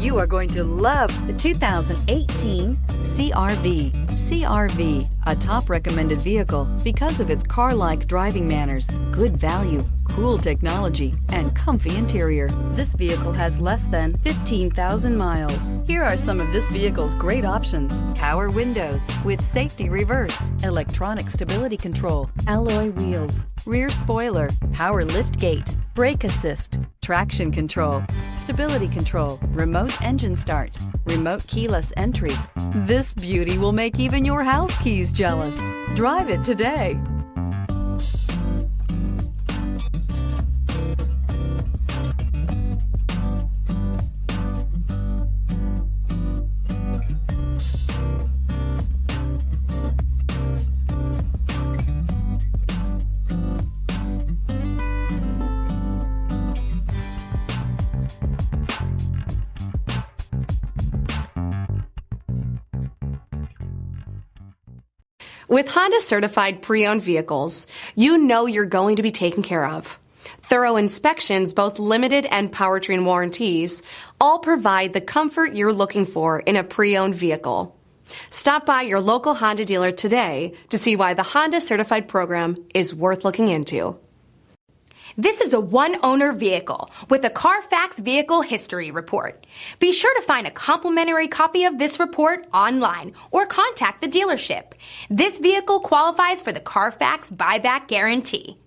You are going to love the 2018 CR-V. CR-V, a top recommended vehicle because of its car-like driving manners, good value, cool technology, and comfy interior. This vehicle has less than 15,000 miles. Here are some of this vehicle's great options: power windows with safety reverse, electronic stability control, alloy wheels, rear spoiler, power lift gate, brake assist, traction control, stability control, remote engine start, remote keyless entry. This beauty will make even your house keys jealous. Drive it today. With Honda certified pre-owned vehicles, you know you're going to be taken care of. Thorough inspections, both limited and powertrain warranties, all provide the comfort you're looking for in a pre-owned vehicle. Stop by your local Honda dealer today to see why the Honda certified program is worth looking into. This is a one-owner vehicle with a Carfax Vehicle History Report. Be sure to find a complimentary copy of this report online or contact the dealership. This vehicle qualifies for the Carfax Buyback Guarantee.